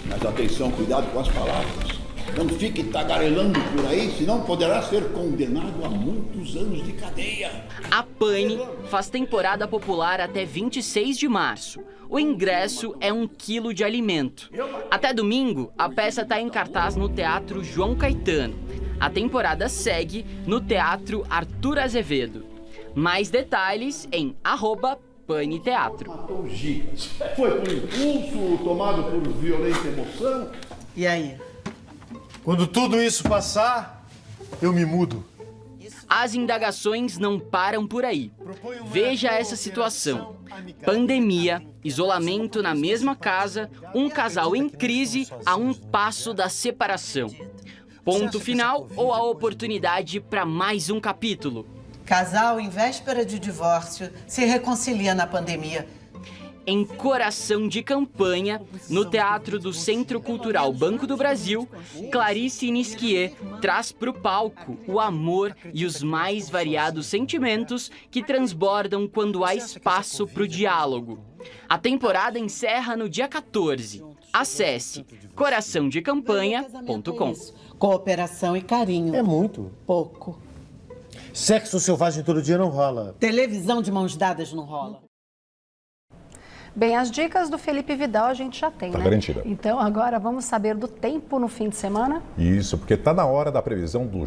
Mas atenção, cuidado com as palavras. Não fique tagarelando por aí, senão poderá ser condenado a muitos anos de cadeia. A Pane faz temporada popular até 26 de março. O ingresso é 1 quilo de alimento. Até domingo, a peça está em cartaz no Teatro João Caetano. A temporada segue no Teatro Arthur Azevedo. Mais detalhes em Pane Teatro. Matou gigas. Foi por impulso, tomado por violenta emoção. E aí? Quando tudo isso passar, eu me mudo. As indagações não param por aí. Veja essa situação. Pandemia, isolamento na mesma casa, um casal em crise a um passo da separação. Ponto final ou a oportunidade para mais um capítulo? Casal em véspera de divórcio se reconcilia na pandemia. Em Coração de Campanha, no Teatro do Centro Cultural Banco do Brasil, Clarice Nisquier traz para o palco o amor e os mais variados sentimentos que transbordam quando há espaço para o diálogo. A temporada encerra no dia 14. Acesse coraçãodecampanha.com. Cooperação e carinho. É muito. Pouco. Sexo selvagem todo dia não rola. Televisão de mãos dadas não rola. Bem, as dicas do Felipe Vidal a gente já tem, Tá né? garantida. Então agora vamos saber do tempo no fim de semana. Isso, porque está na hora da previsão do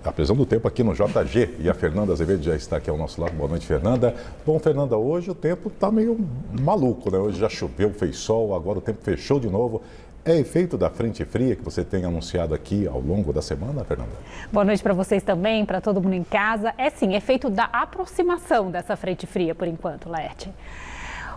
a previsão do tempo aqui no JG. E a Fernanda Azevedo já está aqui ao nosso lado. Boa noite, Fernanda. Bom, Fernanda, hoje o tempo está meio maluco, né? Hoje já choveu, fez sol, agora o tempo fechou de novo. É efeito da frente fria que você tem anunciado aqui ao longo da semana, Fernanda? Boa noite para vocês também, para todo mundo em casa. É sim, efeito da aproximação dessa frente fria por enquanto, Laerte.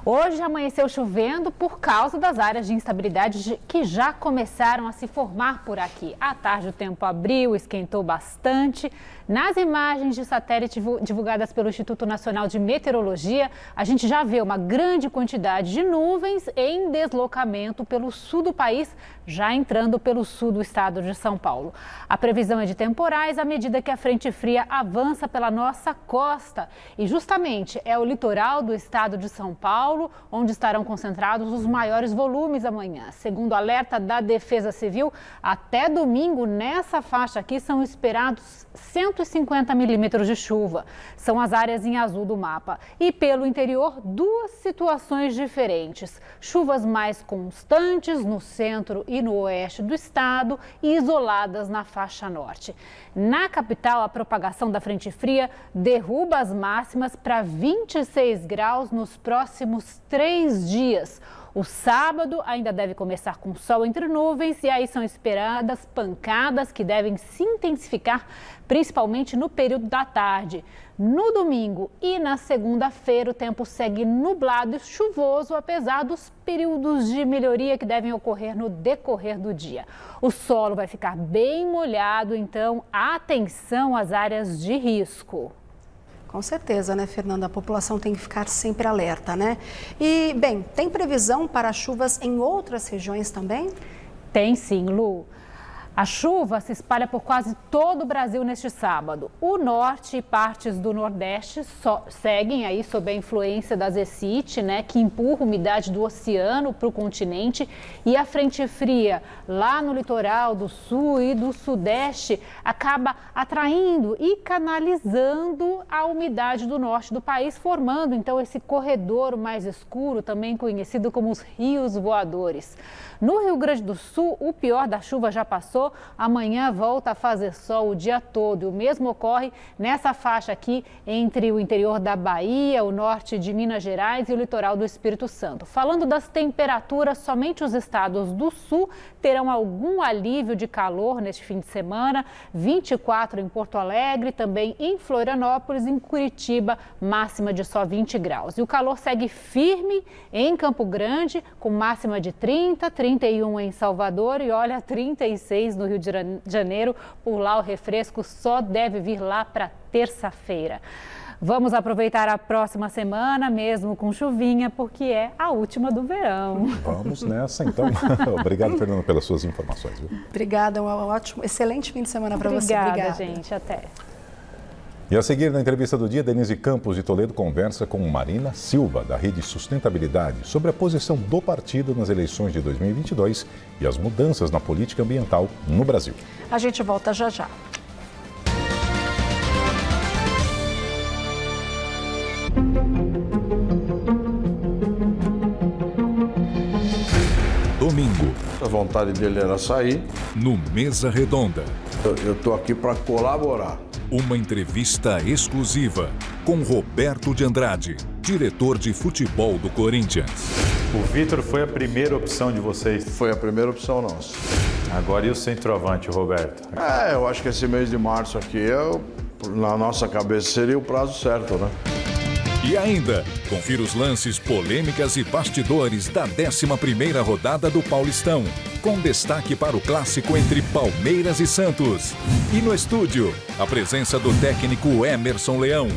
Hoje amanheceu chovendo por causa das áreas de instabilidade que já começaram a se formar por aqui. À tarde o tempo abriu, esquentou bastante. Nas imagens de satélite divulgadas pelo Instituto Nacional de Meteorologia, a gente já vê uma grande quantidade de nuvens em deslocamento pelo sul do país, já entrando pelo sul do estado de São Paulo. A previsão é de temporais à medida que a frente fria avança pela nossa costa. E justamente é o litoral do estado de São Paulo onde estarão concentrados os maiores volumes amanhã. Segundo o alerta da Defesa Civil, até domingo, nessa faixa aqui, são esperados 150 milímetros de chuva. São as áreas em azul do mapa. E pelo interior, duas situações diferentes. Chuvas mais constantes no centro e no oeste do estado e isoladas na faixa norte. Na capital, a propagação da frente fria derruba as máximas para 26 graus nos próximos 3 dias. O sábado ainda deve começar com sol entre nuvens e aí são esperadas pancadas que devem se intensificar, principalmente no período da tarde. No domingo e na segunda-feira o tempo segue nublado e chuvoso, apesar dos períodos de melhoria que devem ocorrer no decorrer do dia. O solo vai ficar bem molhado, então atenção às áreas de risco. Com certeza, né, Fernanda? A população tem que ficar sempre alerta, né? E, bem, tem previsão para chuvas em outras regiões também? Tem sim, Lu. A chuva se espalha por quase todo o Brasil neste sábado. O norte e partes do nordeste seguem aí sob a influência da Zecite, né, que empurra umidade do oceano para o continente. E a frente fria lá no litoral do sul e do sudeste acaba atraindo e canalizando a umidade do norte do país, formando então esse corredor mais escuro, também conhecido como os rios voadores. No Rio Grande do Sul, o pior da chuva já passou. Amanhã volta a fazer sol o dia todo. E o mesmo ocorre nessa faixa aqui entre o interior da Bahia, o norte de Minas Gerais e o litoral do Espírito Santo. Falando das temperaturas, somente os estados do sul terão algum alívio de calor neste fim de semana. 24 em Porto Alegre, também em Florianópolis, em Curitiba, máxima de só 20 graus. E o calor segue firme em Campo Grande, com máxima de 30, 31 em Salvador e olha, 36 no Rio de Janeiro. Por lá o refresco só deve vir lá para terça-feira. Vamos aproveitar a próxima semana, mesmo com chuvinha, porque é a última do verão. Vamos nessa, então. Obrigado, Fernanda, pelas suas informações. Viu? Obrigada, um ótimo, excelente fim de semana para você. Obrigada, gente. Até. E a seguir, na entrevista do dia, Denise Campos de Toledo conversa com Marina Silva, da Rede Sustentabilidade, sobre a posição do partido nas eleições de 2022 e as mudanças na política ambiental no Brasil. A gente volta já já. Domingo. A vontade dele era sair. No Mesa Redonda. Eu estou aqui para colaborar. Uma entrevista exclusiva. com Roberto de Andrade, diretor de futebol do Corinthians. O Vitor foi a primeira opção de vocês? Foi a primeira opção nossa. Agora e o centroavante, Roberto? Eu acho que esse mês de março aqui, na nossa cabeça, seria o prazo certo, né? E ainda, confira os lances, polêmicas e bastidores da 11ª rodada do Paulistão, com destaque para o clássico entre Palmeiras e Santos. E no estúdio, a presença do técnico Emerson Leão.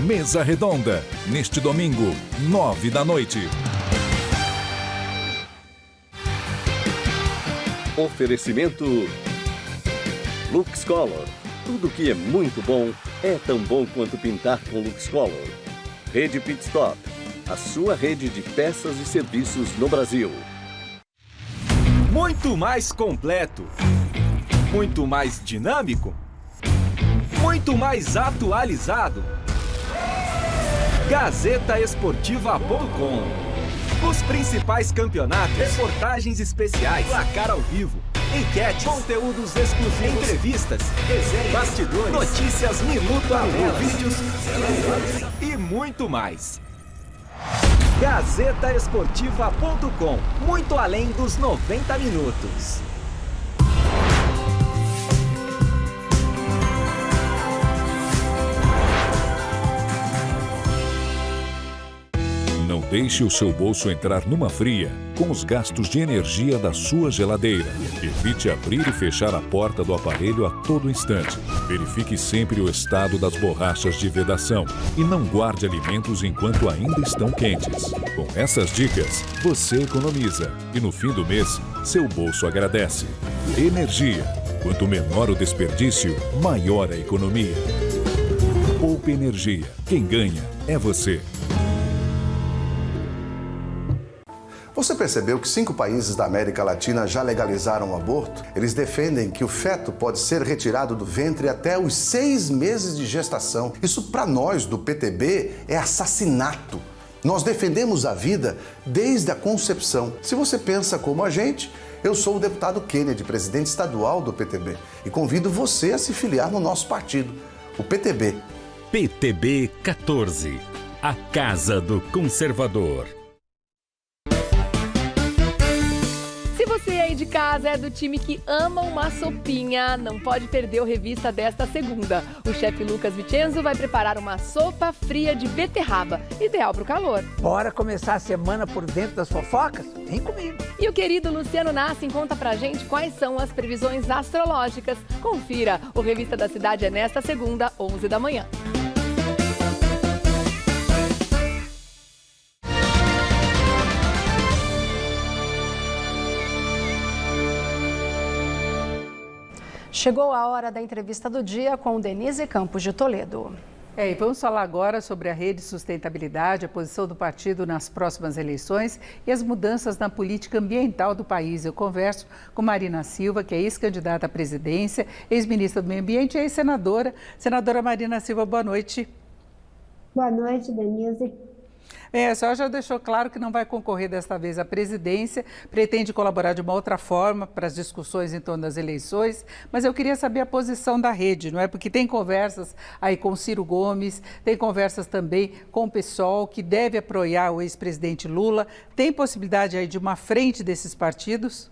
Mesa Redonda, neste domingo, 9 da noite. Oferecimento LuxColor. Tudo que é muito bom é tão bom quanto pintar com LuxColor. Rede Pit Stop, a sua rede de peças e serviços no Brasil. Muito mais completo, muito mais dinâmico, muito mais atualizado. GazetaEsportiva.com. Os principais campeonatos, reportagens especiais, placar ao vivo, enquetes, conteúdos exclusivos, entrevistas, resenhas, bastidores, notícias minuto a minuto, vídeos e muito mais. GazetaEsportiva.com. Muito além dos 90 minutos. Não deixe o seu bolso entrar numa fria com os gastos de energia da sua geladeira. Evite abrir e fechar a porta do aparelho a todo instante. Verifique sempre o estado das borrachas de vedação e não guarde alimentos enquanto ainda estão quentes. Com essas dicas, você economiza e no fim do mês, seu bolso agradece. Energia. Quanto menor o desperdício, maior a economia. Poupe energia. Quem ganha é você. Você percebeu que 5 países da América Latina já legalizaram o aborto? Eles defendem que o feto pode ser retirado do ventre até os 6 meses de gestação. Isso, para nós do PTB, é assassinato. Nós defendemos a vida desde a concepção. Se você pensa como a gente, eu sou o deputado Kennedy, presidente estadual do PTB, e convido você a se filiar no nosso partido, o PTB. PTB 14, a Casa do Conservador. Você aí de casa é do time que ama uma sopinha, não pode perder o Revista desta segunda. O chefe Lucas Vicenzo vai preparar uma sopa fria de beterraba, ideal para o calor. Bora começar a semana por dentro das fofocas? Vem comigo. E o querido Luciano Nassim conta pra gente quais são as previsões astrológicas. Confira, o Revista da Cidade é nesta segunda, 11 da manhã. Chegou a hora da entrevista do dia com Denise Campos de Toledo. E vamos falar agora sobre a Rede Sustentabilidade, a posição do partido nas próximas eleições e as mudanças na política ambiental do país. Eu converso com Marina Silva, que é ex-candidata à presidência, ex-ministra do Meio Ambiente e ex-senadora. Senadora Marina Silva, boa noite. Boa noite, Denise. A senhora já deixou claro que não vai concorrer desta vez à presidência, pretende colaborar de uma outra forma para as discussões em torno das eleições, mas eu queria saber a posição da rede, não é? Porque tem conversas aí com Ciro Gomes, tem conversas também com o PSOL, que deve apoiar o ex-presidente Lula. Tem possibilidade aí de uma frente desses partidos?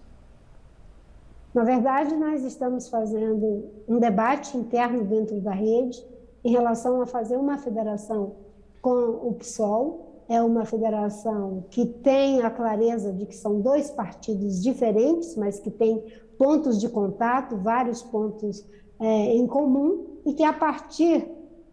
Na verdade, nós estamos fazendo um debate interno dentro da rede em relação a fazer uma federação com o PSOL. É uma federação que tem a clareza de que são 2 partidos diferentes, mas que têm pontos de contato, vários pontos em comum, e que a partir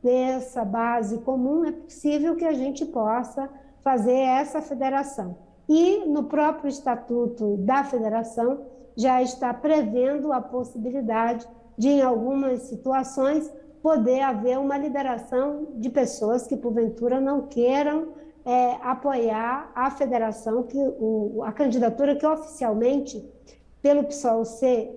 dessa base comum é possível que a gente possa fazer essa federação. E no próprio estatuto da federação já está prevendo a possibilidade de, em algumas situações, poder haver uma liberação de pessoas que, porventura, não queiram apoiar a federação, a candidatura que oficialmente, pelo PSOL ser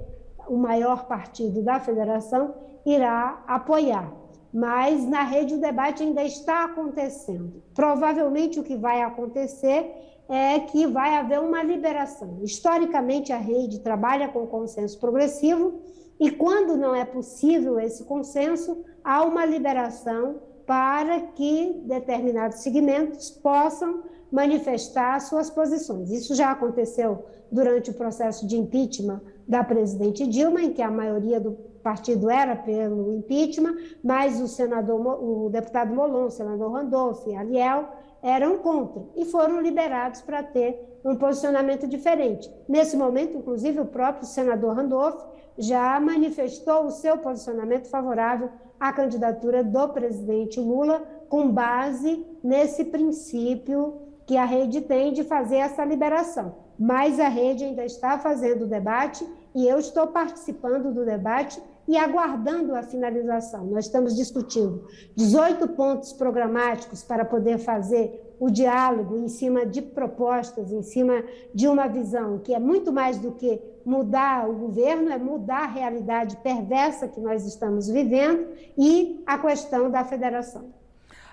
o maior partido da federação, irá apoiar. Mas na rede o debate ainda está acontecendo. Provavelmente o que vai acontecer é que vai haver uma liberação. Historicamente a rede trabalha com consenso progressivo e quando não é possível esse consenso, há uma liberação para que determinados segmentos possam manifestar suas posições. Isso já aconteceu durante o processo de impeachment da presidente Dilma, em que a maioria do partido era pelo impeachment, mas o deputado Molon, o senador Randolph e Aliel eram contra e foram liberados para ter um posicionamento diferente. Nesse momento, inclusive, o próprio senador Randolph já manifestou o seu posicionamento favorável à candidatura do presidente Lula, com base nesse princípio que a rede tem de fazer essa liberação. Mas a rede ainda está fazendo o debate e eu estou participando do debate e aguardando a finalização. Nós estamos discutindo 18 pontos programáticos para poder fazer o diálogo em cima de propostas, em cima de uma visão que é muito mais do que mudar o governo, é mudar a realidade perversa que nós estamos vivendo e a questão da federação.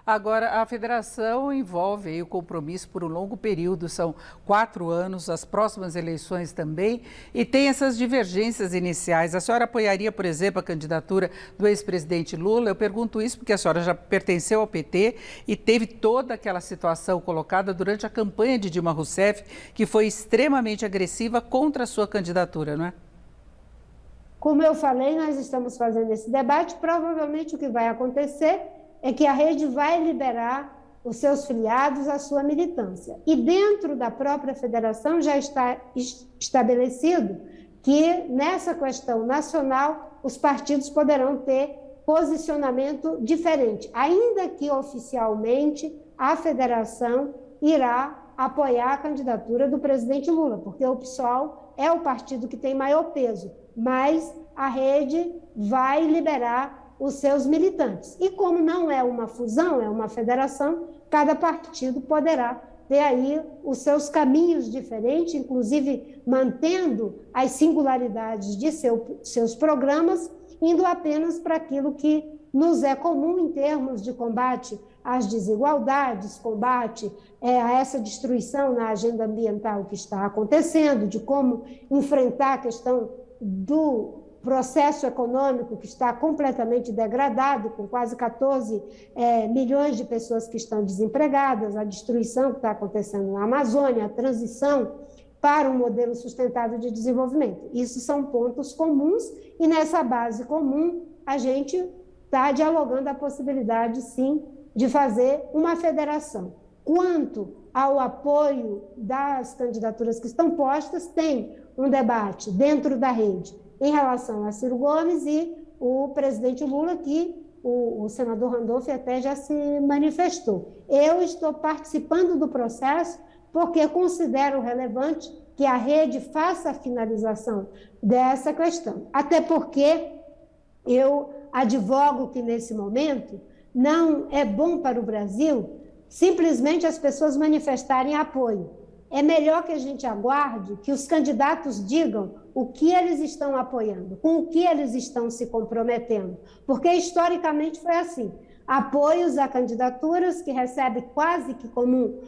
Agora, a federação envolve aí o compromisso por um longo período, são 4 anos, as próximas eleições também, e tem essas divergências iniciais. A senhora apoiaria, por exemplo, a candidatura do ex-presidente Lula? Eu pergunto isso porque a senhora já pertenceu ao PT e teve toda aquela situação colocada durante a campanha de Dilma Rousseff, que foi extremamente agressiva contra a sua candidatura, não é? Como eu falei, nós estamos fazendo esse debate, provavelmente o que vai acontecer é que a rede vai liberar os seus filiados, a sua militância. E dentro da própria federação já está estabelecido que, nessa questão nacional, os partidos poderão ter posicionamento diferente, ainda que oficialmente a federação irá apoiar a candidatura do presidente Lula, porque o PSOL é o partido que tem maior peso, mas a rede vai liberar os seus militantes. E como não é uma fusão, é uma federação, cada partido poderá ter aí os seus caminhos diferentes, inclusive mantendo as singularidades de seus programas, indo apenas para aquilo que nos é comum em termos de combate às desigualdades, combate a essa destruição na agenda ambiental que está acontecendo, de como enfrentar a questão do processo econômico que está completamente degradado, com quase 14 milhões de pessoas que estão desempregadas, a destruição que está acontecendo na Amazônia, a transição para um modelo sustentável de desenvolvimento. Isso são pontos comuns e nessa base comum a gente está dialogando a possibilidade, sim, de fazer uma federação. Quanto ao apoio das candidaturas que estão postas, tem um debate dentro da rede em relação a Ciro Gomes e o presidente Lula, que o senador Randolph até já se manifestou. Eu estou participando do processo porque considero relevante que a rede faça a finalização dessa questão. Até porque eu advogo que, nesse momento, não é bom para o Brasil simplesmente as pessoas manifestarem apoio. É melhor que a gente aguarde que os candidatos digam o que eles estão apoiando, com o que eles estão se comprometendo, porque historicamente foi assim, apoios a candidaturas que recebem quase que como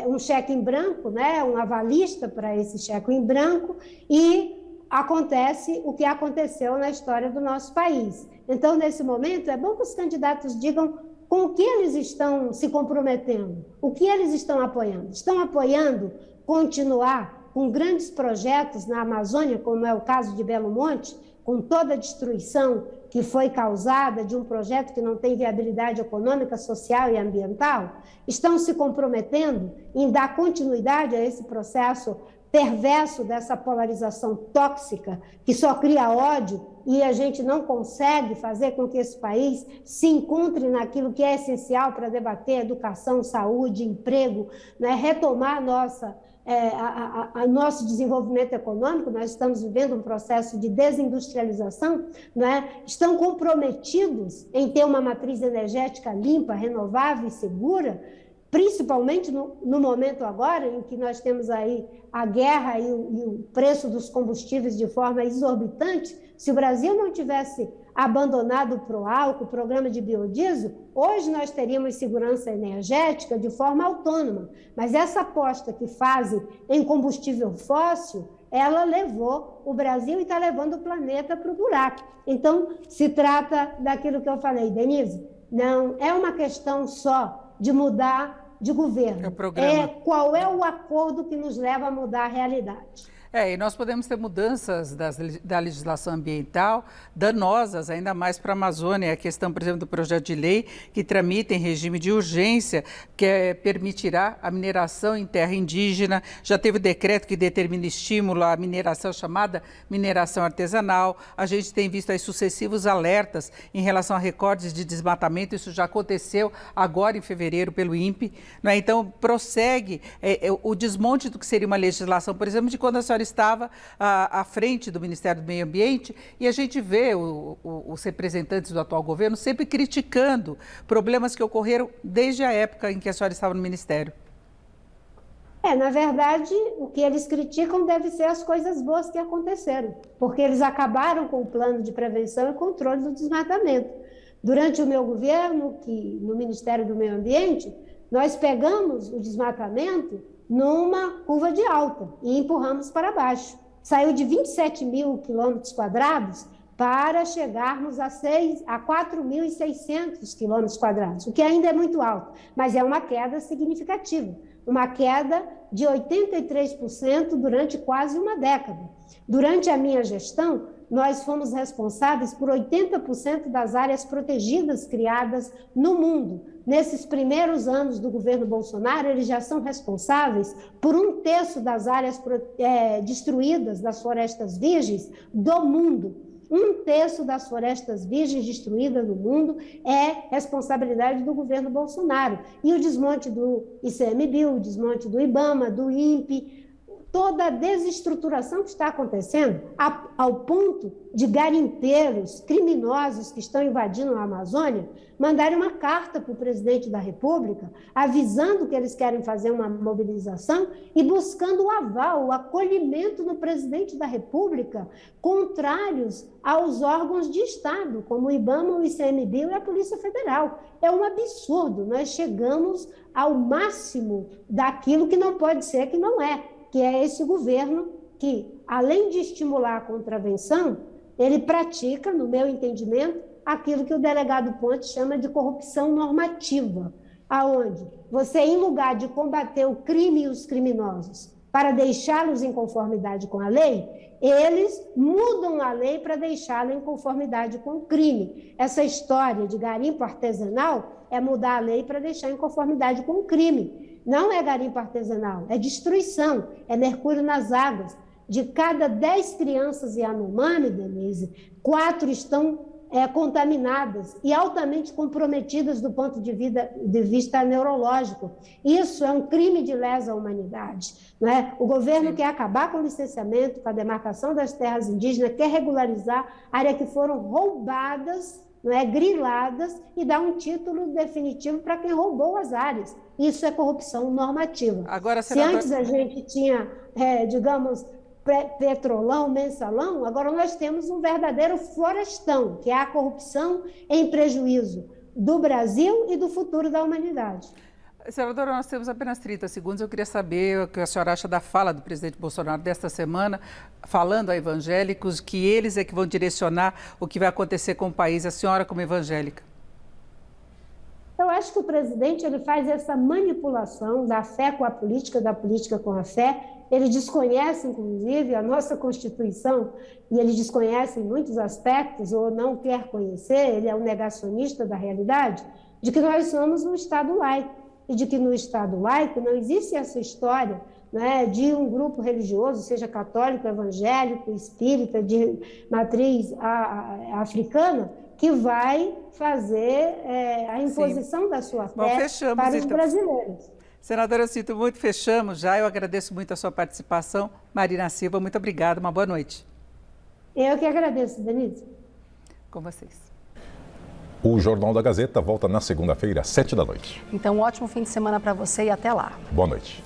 um cheque em branco, né, um avalista para esse cheque em branco, e acontece o que aconteceu na história do nosso país. Então, nesse momento, é bom que os candidatos digam com o que eles estão se comprometendo, o que eles estão apoiando. Estão apoiando continuar com grandes projetos na Amazônia, como é o caso de Belo Monte, com toda a destruição que foi causada de um projeto que não tem viabilidade econômica, social e ambiental? Estão se comprometendo em dar continuidade a esse processo perverso dessa polarização tóxica que só cria ódio e a gente não consegue fazer com que esse país se encontre naquilo que é essencial para debater educação, saúde, emprego, né? Retomar nosso desenvolvimento econômico. Nós estamos vivendo um processo de desindustrialização, né? Estão comprometidos em ter uma matriz energética limpa, renovável e segura, principalmente no momento agora em que nós temos aí a guerra e o preço dos combustíveis de forma exorbitante. Se o Brasil não tivesse abandonado o Proálcool, o programa de biodiesel, hoje nós teríamos segurança energética de forma autônoma. Mas essa aposta que fazem em combustível fóssil, ela levou o Brasil e está levando o planeta para o buraco. Então, se trata daquilo que eu falei, Denise, Não é uma questão só de mudar de governo. Qual é o acordo que nos leva a mudar a realidade. E nós podemos ter mudanças da legislação ambiental danosas, ainda mais para a Amazônia. A questão, por exemplo, do projeto de lei que tramita em regime de urgência, que permitirá a mineração em terra indígena. Já teve o decreto que determina estímulo à mineração, chamada mineração artesanal. A gente tem visto aí sucessivos alertas em relação a recordes de desmatamento. Isso já aconteceu agora em fevereiro pelo INPE. Não é? Então, prossegue o desmonte do que seria uma legislação, por exemplo, de quando a senhora estava à frente do Ministério do Meio Ambiente, e a gente vê os representantes do atual governo sempre criticando problemas que ocorreram desde a época em que a senhora estava no Ministério. Na verdade, o que eles criticam deve ser as coisas boas que aconteceram, porque eles acabaram com o plano de prevenção e controle do desmatamento. Durante o meu governo, no Ministério do Meio Ambiente, nós pegamos o desmatamento numa curva de alta e empurramos para baixo. Saiu de 27 mil quilômetros quadrados para chegarmos a 4.600 quilômetros quadrados, o que ainda é muito alto, mas é uma queda significativa, uma queda de 83% durante quase uma década. Durante a minha gestão, nós fomos responsáveis por 80% das áreas protegidas criadas no mundo. Nesses primeiros anos do governo Bolsonaro, eles já são responsáveis por 1/3 das áreas destruídas das florestas virgens do mundo. 1/3 das florestas virgens destruídas no mundo é responsabilidade do governo Bolsonaro. E o desmonte do ICMBio, o desmonte do IBAMA, do INPE, toda a desestruturação que está acontecendo, ao ponto de garimpeiros criminosos que estão invadindo a Amazônia mandarem uma carta para o presidente da República avisando que eles querem fazer uma mobilização e buscando o aval, o acolhimento do presidente da República, contrários aos órgãos de Estado, como o IBAMA, o ICMBio e a Polícia Federal. É um absurdo, nós chegamos ao máximo daquilo que não pode ser, que não é, que é esse governo que, além de estimular a contravenção, ele pratica, no meu entendimento, aquilo que o delegado Ponte chama de corrupção normativa, aonde você, em lugar de combater o crime e os criminosos para deixá-los em conformidade com a lei, eles mudam a lei para deixá-la em conformidade com o crime. Essa história de garimpo artesanal é mudar a lei para deixar em conformidade com o crime. Não é garimpo artesanal, é destruição, é mercúrio nas águas. De cada 10 crianças Yanomami, Denise, 4 estão contaminadas e altamente comprometidas do ponto de vista neurológico. Isso é um crime de lesa humanidade. Não é? O governo quer acabar com o licenciamento, com a demarcação das terras indígenas, quer regularizar áreas que foram roubadas, não é, griladas, e dar um título definitivo para quem roubou as áreas. Isso é corrupção normativa. Agora, se antes a gente tinha, digamos, petrolão, mensalão, agora nós temos um verdadeiro florestão, que é a corrupção em prejuízo do Brasil e do futuro da humanidade. Senadora, nós temos apenas 30 segundos. Eu queria saber o que a senhora acha da fala do presidente Bolsonaro desta semana, falando a evangélicos que eles é que vão direcionar o que vai acontecer com o país. A senhora como evangélica. Eu acho que o presidente ele faz essa manipulação da fé com a política, da política com a fé. Ele desconhece, inclusive, a nossa Constituição, e ele desconhece em muitos aspectos, ou não quer conhecer, ele é um negacionista da realidade, de que nós somos um Estado laico, e de que no Estado laico não existe essa história, né, de um grupo religioso, seja católico, evangélico, espírita, de matriz africana, que vai fazer a imposição da sua fé para os brasileiros. Senadora, eu sinto muito, fechamos já. Eu agradeço muito a sua participação. Marina Silva, muito obrigada. Uma boa noite. Eu que agradeço, Denise. Com vocês. O Jornal da Gazeta volta na segunda-feira, às 7 da noite. Então, um ótimo fim de semana para você e até lá. Boa noite.